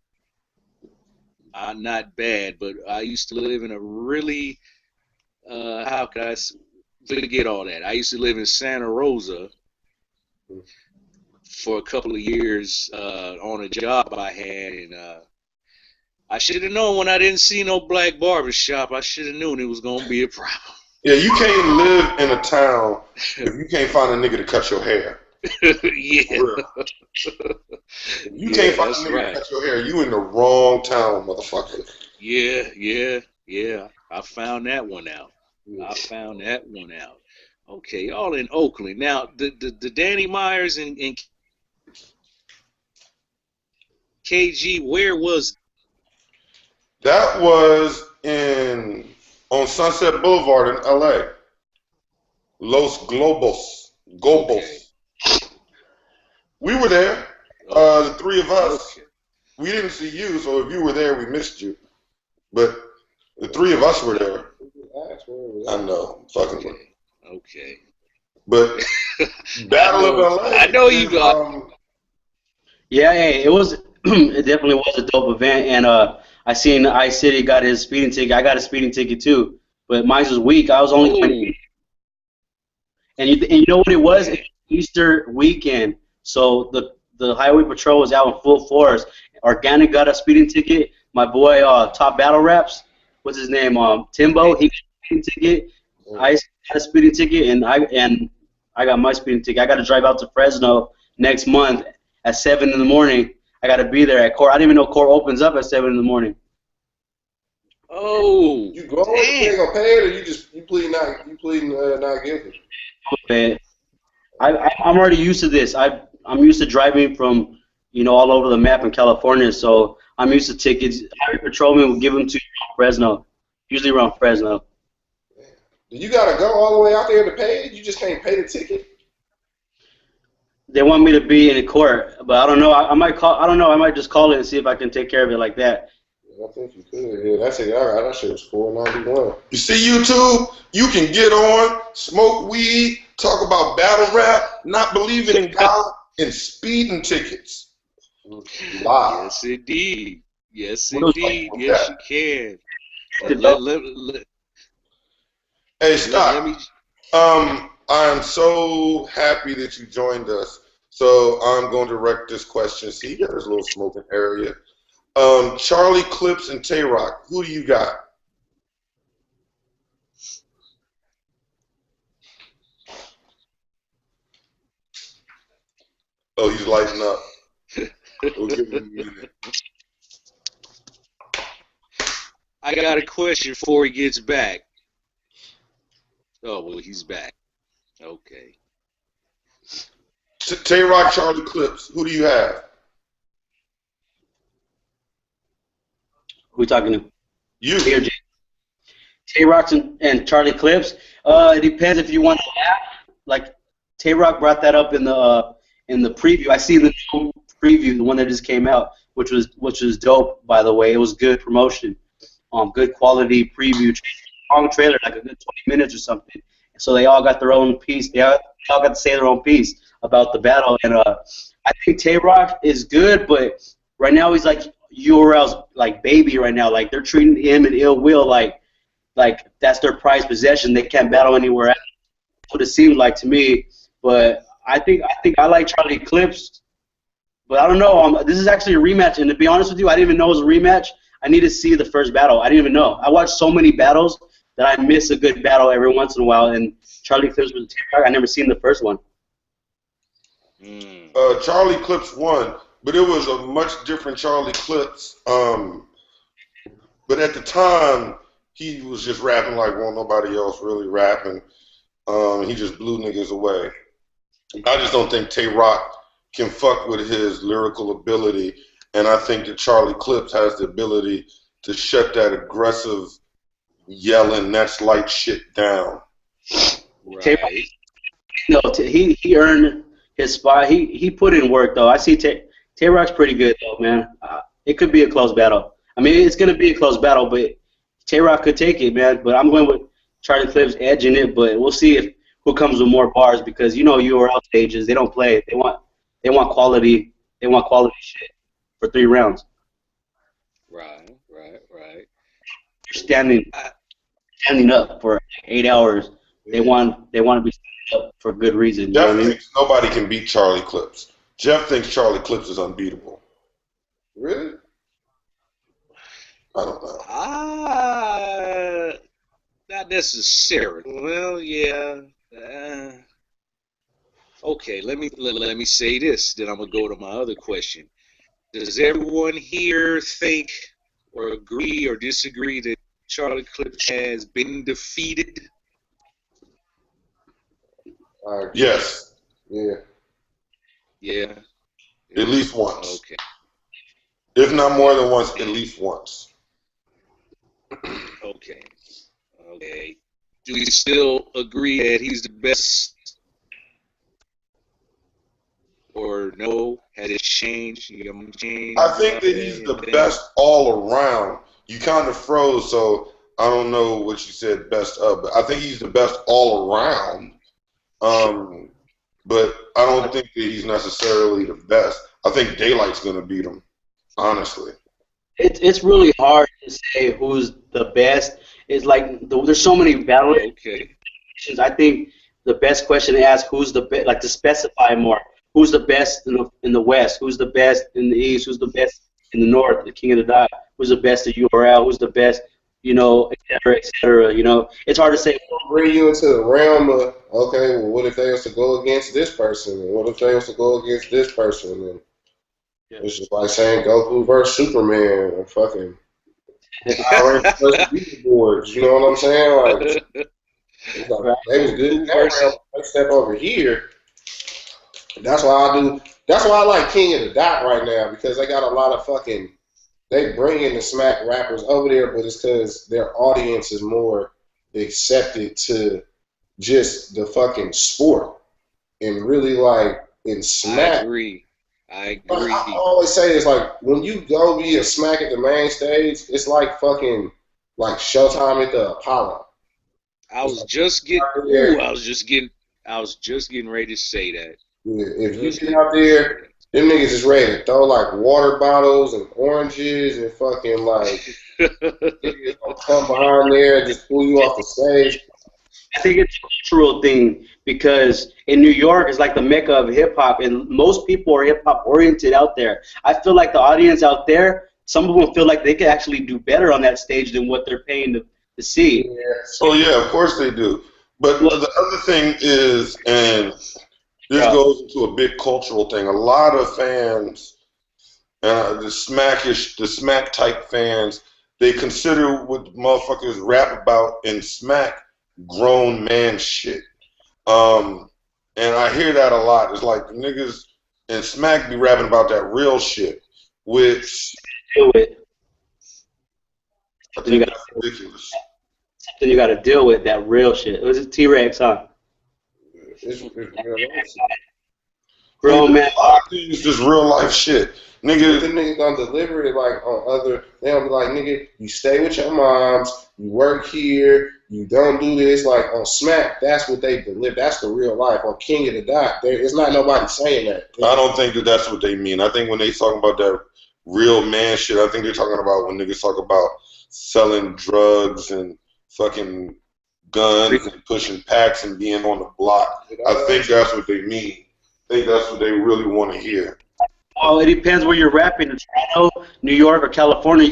not bad, but I used to live in a really how could I forget all that? I used to live in Santa Rosa for a couple of years on a job I had, and I should have known when I didn't see no black barber shop. I should have known it was gonna be a problem. Yeah, you can't live in a town if you can't find a nigga to cut your hair. Yeah. If you can't find a nigga to cut your hair, you in the wrong town, motherfucker. Yeah. I found that one out. Okay, y'all in Oakland. Now, the Danny Myers and KG, where was that? Was on Sunset Boulevard in LA. Los Globos. Okay. We were there. The three of us. Okay. We didn't see you, so if you were there, we missed you. But the three of us were there. I know. Fucking okay. But Battle of LA. I know you got. Yeah, it was. It definitely was a dope event, and I seen Ice City got his speeding ticket. I got a speeding ticket too, but mine was weak. I was only 20. And you know what it was? It was Easter weekend, so the highway patrol was out in full force. Organic got a speeding ticket. My boy, Top Battle Raps, what's his name? Timbo, he got a speeding ticket. Ice got a speeding ticket, and I got my speeding ticket. I got to drive out to Fresno next month at 7 in the morning. I got to be there at court. I didn't even know court opens up at 7 in the morning. Oh, you going? You ain't gonna pay it, or you pleading not guilty? Man, I'm already used to this. I'm used to driving from all over the map in California, so I'm used to tickets. Highway patrolman will give them to you around Fresno, usually around Fresno. You gotta go all the way out there to pay it. You just can't pay the ticket. They want me to be in court, but I don't know. I might call. I don't know. I might just call it and see if I can take care of it like that. I think you could. Yeah, that's it. All right, that shit was $4.91. You see YouTube? You can get on, smoke weed, talk about battle rap, not believing in God, and speeding tickets. Live. Yes, indeed. Yes, What else? indeed. Yes, you can. And Hey, let Scott. me. I'm so happy that you joined us. So I'm going to direct this question. See, there's a little smoking area. Charlie Clips and Tay Rock. Who do you got? Oh, he's lighting up. We'll give him a minute. I got a question before he gets back. Oh, well, he's back. Okay. Tay Rock, Charlie Clips. Who do you have? Who we talking to? You. Here, Jay. Tay Rock and Charlie Clips. It depends if you want to laugh. Like Tay Rock brought that up in the preview. I see the new preview, the one that just came out, which was dope. By the way, it was good promotion. Good quality preview. Long trailer, like a good 20 minutes or something. So they all got their own piece. They all got to say their own piece about the battle. And I think Tay Rock is good, but right now he's like URL's like baby right now. Like they're treating him in ill will, like that's their prized possession. They can't battle anywhere else. That's what it seems like to me. But I think I like Charlie Clips. But I don't know. This is actually a rematch, and to be honest with you, I didn't even know it was a rematch. I need to see the first battle. I didn't even know. I watched so many battles that I miss a good battle every once in a while. And Charlie Clips was I never seen the first one. Charlie Clips won, but it was a much different Charlie Clips. But at the time, he was just rapping like nobody else really rapping. He just blew niggas away. I just don't think Tay Rock can fuck with his lyrical ability, and I think that Charlie Clips has the ability to shut that aggressive yelling, that's light shit down. Right. No, he earned his spot. He put in work though. I see Tay Rock's pretty good though, man. It could be a close battle. I mean, it's gonna be a close battle, but Tay Rock could take it, man. But I'm going with Charlie Clips edging it. But we'll see who comes with more bars because URL stages they don't play. They want quality. They want quality shit for 3 rounds. Right. Standing up for 8 hours. They want to be standing up for good reason. Jeff thinks nobody can beat Charlie Clips. Jeff thinks Charlie Clips is unbeatable. Really? I don't know. Not necessarily. Well, yeah. Okay, let me say this. Then I'm gonna go to my other question. Does everyone here think or agree or disagree that Charlie Clips has been defeated? Yes. Yeah. Yeah. At least once. Okay. If not more than once, at least once. Okay. Do we still agree that he's the best? Or no? Has it changed? I think that he's the best all around. You kind of froze, so I don't know what you said best of, but I think he's the best all around. But I don't think that he's necessarily the best. I think Daylight's going to beat him, honestly. It's really hard to say who's the best. It's like there's so many battle. Okay. I think the best question to ask who's the best, like to specify more. Who's the best in the West? Who's the best in the East? Who's the best in the North? The King of the Dot. Who's the best at URL? Who's the best? Et cetera, et cetera. It's hard to say. Bring you into the realm of okay. Well, what if they was to go against this person? And what if they was to go against this person? And it's just like saying Goku versus Superman or fucking Power Rangers versus Beetleborgs. You know what I'm saying? Like, it's like they was good in that realm. They step over here. That's why I like King of the Dot right now because they got a lot of fucking. They bring in the smack rappers over there, but it's because their audience is more accepted to just the fucking sport and really like in I Smack. agree. I Like, I agree. always say this, like when you go be a Smack at the main stage, it's like fucking like Showtime at the Apollo. I It's was like just get. out Ooh, there. I was just getting ready to say that. Yeah, if you Just get getting out ready to say there, them niggas is ready to throw like water bottles and oranges and fucking like that. niggas gonna come behind there and just pull you off the stage. I think it's a cultural thing because in New York it's like the mecca of hip hop, and most people are hip hop oriented out there. I feel like the audience out there, some of them feel like they could actually do better on that stage than what they're paying to see. Yeah. Oh yeah, of course they do. But Well, the other thing is, and this yeah, goes into a big cultural thing. A lot of fans, the smack type fans, they consider what motherfuckers rap about in smack grown man shit. Um, and I hear that a lot. It's like niggas in smack be rapping about that real shit, which deal with I something you think got that's ridiculous. something you got to deal with, that real shit. It was T-Rex, huh? It's real life. Nigga, Grown man. a lot of things just real life shit. But Nigga, the niggas gonna deliver it like on other. They don't be like, nigga, you stay with your moms, you work here, you don't do this. Like on Smack, that's what they deliver. That's the real life. On King of the Dot, it's not nobody saying that. I don't think that that's what they mean. I think when they talking about that real man shit, I think they're talking about when niggas talk about selling drugs and fucking guns and pushing packs and being on the block. I think that's what they mean. I think that's what they really want to hear. Well, it depends where you're rapping. In Toronto, New York, or California,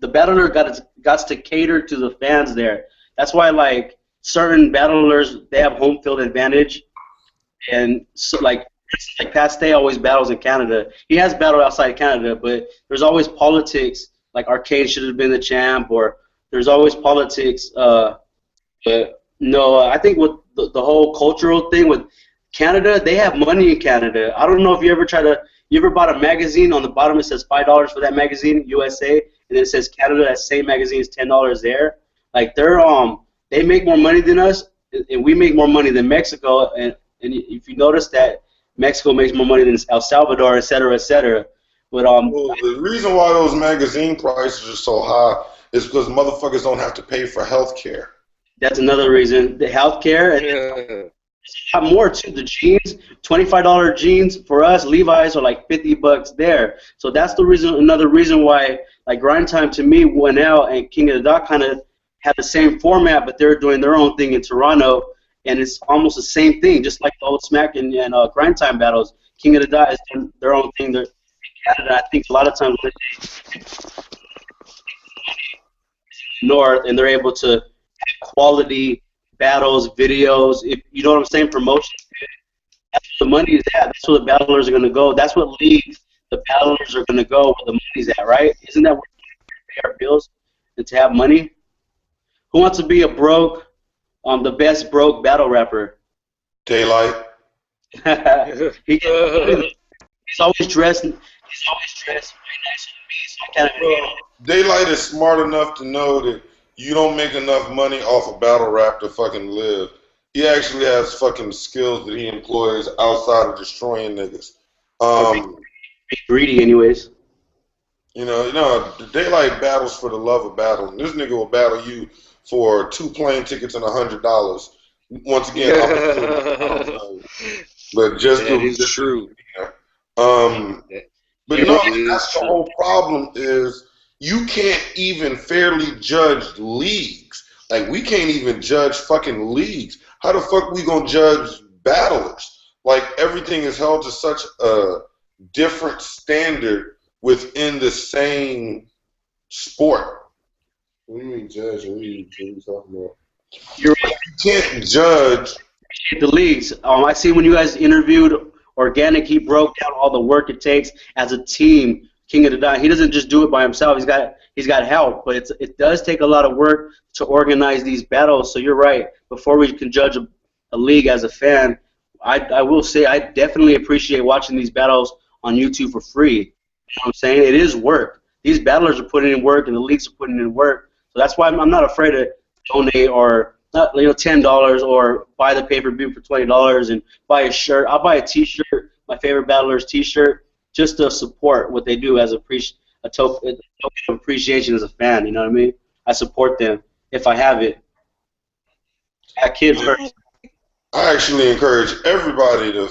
the battler got to cater to the fans there. That's why like certain battlers they have home field advantage, and so like Pat Stay always battles in Canada. He has battled outside Canada, but there's always politics. Like Arcade should have been the champ, or there's always politics. But no, I think with the whole cultural thing with Canada, they have money in Canada. I don't know if you ever bought a magazine. On the bottom it says $5 for that magazine, USA, and then it says Canada. That same magazine is $10 there. Like they make more money than us, and we make more money than Mexico. And if you notice that Mexico makes more money than El Salvador, et cetera, et cetera. But Well, the reason why those magazine prices are so high is because motherfuckers don't have to pay for health care. that's another reason. The healthcare and lot more too. The jeans, $25 jeans for us, Levi's are like $50 there. So that's the reason. Another reason why like Grind Time to me went out, and King of the Dot kind of had the same format, but they're doing their own thing in Toronto, and it's almost the same thing, just like the old Smack and Grind Time battles. King of the Dot is doing their own thing. They're in Canada. I think a lot of times when they north and they're able to have quality battles, videos, if you know what I'm saying, promotion. That's where the money is at. That's where the battlers are going to go. That's what leagues the battlers are going to go where the money's at, right? Isn't that where we pay our bills and to have money? Who wants to be the best broke battle rapper? Daylight. He's always dressed. He's always dressed very nice to me, so I can't even handle it. Daylight is smart enough to know that you don't make enough money off of battle rap to fucking live. He actually has fucking skills that he employs outside of destroying niggas. Be greedy, anyways. The Daylight battles for the love of battling. This nigga will battle you for 2 plane tickets and $100. Once again, but just That is true. But It no, is that's the true. whole problem is you can't even fairly judge leagues. Like we can't even judge fucking leagues. How the fuck we gonna judge battlers? Like everything is held to such a different standard within the same sport. What do you mean judge? What are you talking about? You're right. You can't judge. The leagues. I see when you guys interviewed Organic, he broke down all the work it takes as a team. King of the Dot. He doesn't just do it by himself. He's got help, but it does take a lot of work to organize these battles. So you're right. Before we can judge a league as a fan, I will say I definitely appreciate watching these battles on YouTube for free. You know what I'm saying? It is work. These battlers are putting in work, and the leagues are putting in work. So that's why I'm not afraid to donate or $10 or buy the pay-per-view for $20 and buy a shirt. I'll buy a T-shirt my favorite battlers T-shirt just to support what they do as a token of appreciation as a fan. You know what I mean? I support them if I have it. I got kids first. I actually encourage everybody to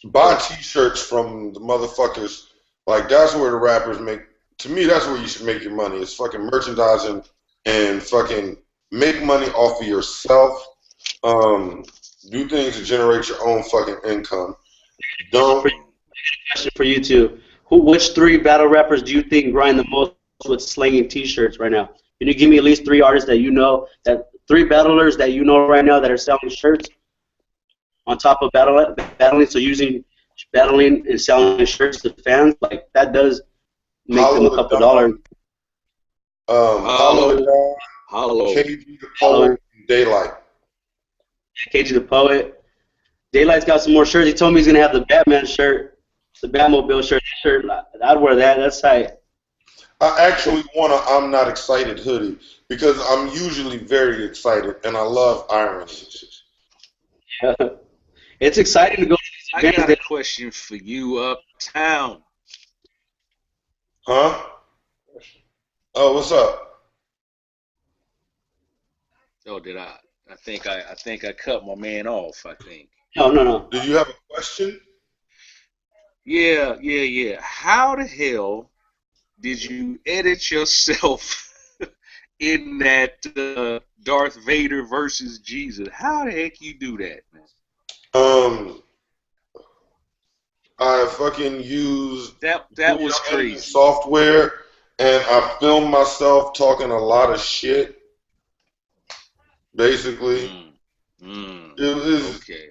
buy T-shirts from the motherfuckers. Like, that's where the rappers make. To me, that's where you should make your money. It's fucking merchandising and fucking make money off of yourself. Do things to generate your own fucking income. Don't. Question for you two: which 3 battle rappers do you think grind the most with slinging T-shirts right now? Can you give me at least 3 artists that you know, that 3 battlers that you know right now that are selling shirts on top of battling? So using battling and selling shirts to fans, like that does make them a couple dollars. Hollow, KG the Poet, Daylight. KG the Poet. Daylight's got some more shirts. He told me he's gonna have the Batman shirt, the Batmobile shirt. I'd wear that. That's tight. I actually want a I'm Not Excited hoodie because I'm usually very excited and I love irony. Yeah. It's exciting to go. I got a question for you, Uptown. Huh? Oh, what's up? Oh, did I? I think I cut my man off. I think. No. Did you have a question? Yeah. How the hell did you edit yourself in that Darth Vader versus Jesus? How the heck you do that, man? I fucking used that was crazy software, and I filmed myself talking a lot of shit. Basically, it was okay.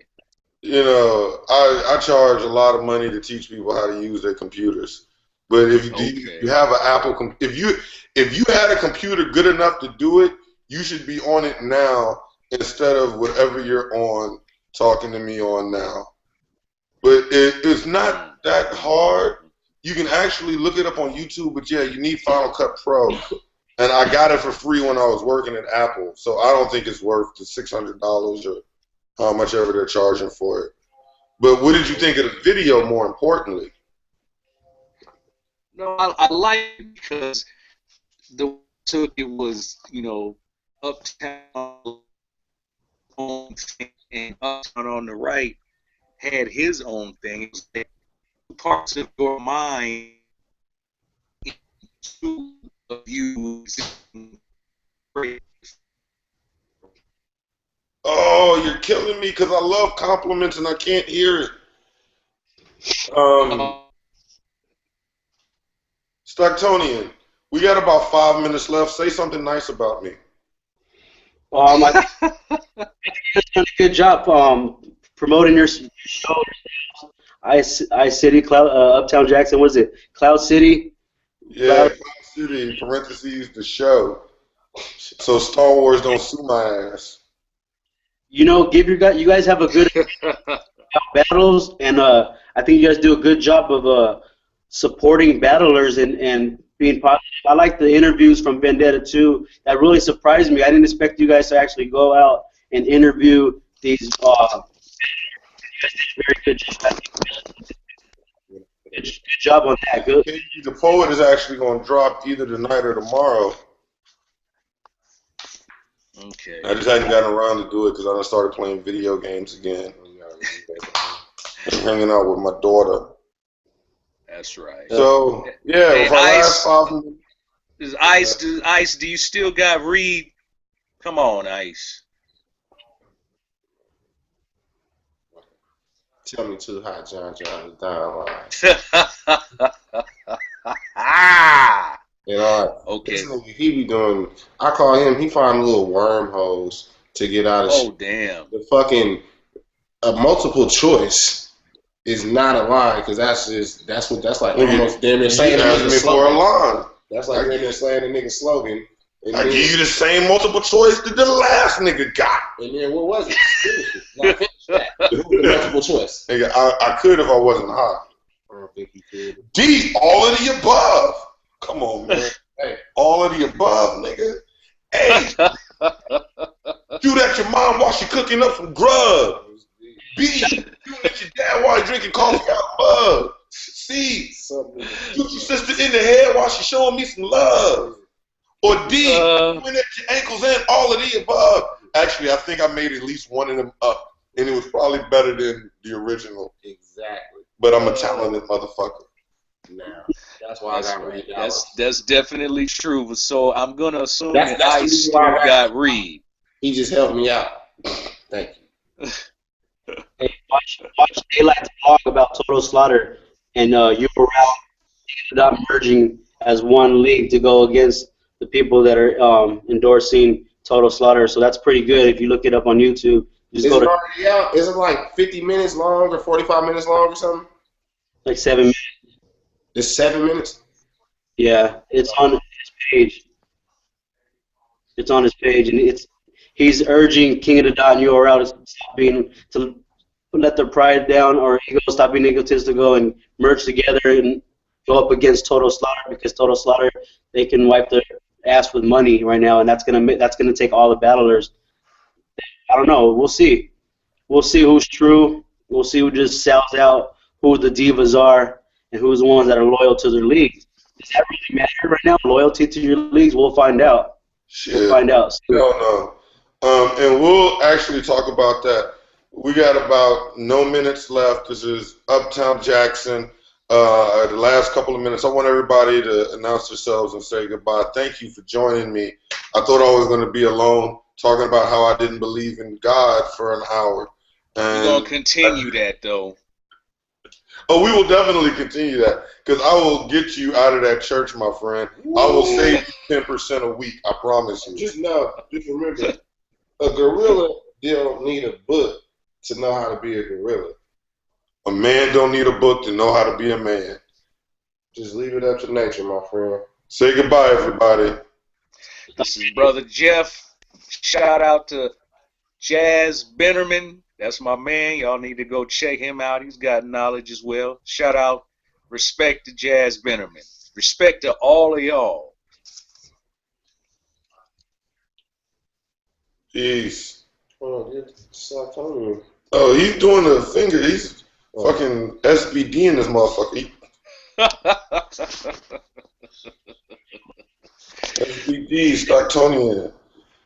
You know, I charge a lot of money to teach people how to use their computers. But if you have an Apple, if you had a computer good enough to do it, you should be on it now instead of whatever you're on talking to me on now. But it's not that hard. You can actually look it up on YouTube. But yeah, you need Final Cut Pro, and I got it for free when I was working at Apple. So I don't think it's worth the $600 or how much ever they're charging for it. But what did you think of the video, more importantly? No, I like it because it was, Uptown own thing, and Uptown on the right had his own thing. It was like parts of your mind, two of you. Oh, you're killing me because I love compliments and I can't hear it. Stocktonian, we got about 5 minutes left. Say something nice about me. I think you've done a good job promoting your show. Ice City, Uptown Jackson. What is it? Cloud City. Yeah, Cloud City. Parentheses the show. So Star Wars don't sue my ass. You guys have a good battles, and I think you guys do a good job of supporting battlers and being positive. I like the interviews from Vendetta too. That really surprised me. I didn't expect you guys to actually go out and interview these. You guys did a very good job. Good job on that. Good. The Poet is actually going to drop either tonight or tomorrow. Okay. I just hadn't gotten around to do it because I done started playing video games again and hanging out with my daughter. That's right. So yeah, hey, for Ice, last 5 minutes. Ice, do you still got Reed? Come on, Ice. Tell me too hot, John is down line. Okay. This nigga, he be doing. I call him. He find little wormholes to get out of. Oh damn. The fucking multiple choice is not a line because that's like almost damn near saying a nigga for a line. That's like damn near saying a nigga slogan. And I give you the same multiple choice that the last nigga got. And then what was it? Finish it. Not finish that. The multiple choice. Nigga, I could if I wasn't hot. I don't think you could. D, all of the above. Come on, man. Hey. All of the above, nigga. Hey. Do that your mom while she cooking up some grub. B, you let your dad while he drinking coffee out of mug. C, shoot your sister in the head while she's showing me some love. Or D, you went at your ankles and all of the above. Actually, I think I made at least one of them up, and it was probably better than the original. Exactly. But I'm a talented motherfucker. Now, that's why I got Reed. That's definitely true. So I'm gonna assume That's that the Ice reason still why I got Reed. He just helped me out. Thank you. Hey, watch Daylight talk about Total Slaughter and you around merging as one league to go against the people that are endorsing Total Slaughter. So that's pretty good. If you look it up on YouTube, just Is go it to already out? Is it like 50 minutes long or 45 minutes long or something? like 7 minutes. It's 7 minutes? Yeah, it's on his page. It's on his page, and he's urging King of the Dot and URL to stop to let their pride down or ego, stop being egotistical, and merge together and go up against Total Slaughter, because Total Slaughter, they can wipe their ass with money right now, and that's gonna take all the battlers. I don't know. We'll see. We'll see who's true. We'll see who just sells out, who the divas are, and who's the ones that are loyal to their leagues. Does that really matter right now? Loyalty to your leagues? We'll find out. Shit. We'll find out. No. And we'll actually talk about that. We got about no minutes left. This is Uptown Jackson. The last couple of minutes, I want everybody to announce themselves and say goodbye. Thank you for joining me. I thought I was going to be alone talking about how I didn't believe in God for an hour. We're going to continue that, though. Oh, we will definitely continue that, because I will get you out of that church, my friend. I will save you 10% a week. I promise you. Just remember, a gorilla don't need a book to know how to be a gorilla. A man don't need a book to know how to be a man. Just leave it up to nature, my friend. Say goodbye, everybody. This is Brother Jeff. Shout out to Jazz Bennerman. That's my man. Y'all need to go check him out. He's got knowledge as well. Shout out, respect to Jazz Bennerman. Respect to all of y'all. Peace. Oh, stop telling me. Oh, he's doing the finger. He's fucking SBD in this motherfucker. SBD, Stocktonian.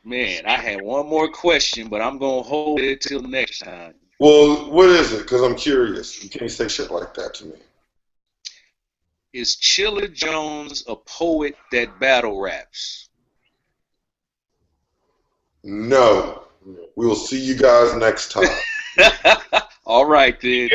Man, I had one more question, but I'm going to hold it till next time. Well, what is it? Because I'm curious. You can't say shit like that to me. Is Chilla Jones a poet that battle raps? No. We will see you guys next time. All right, then.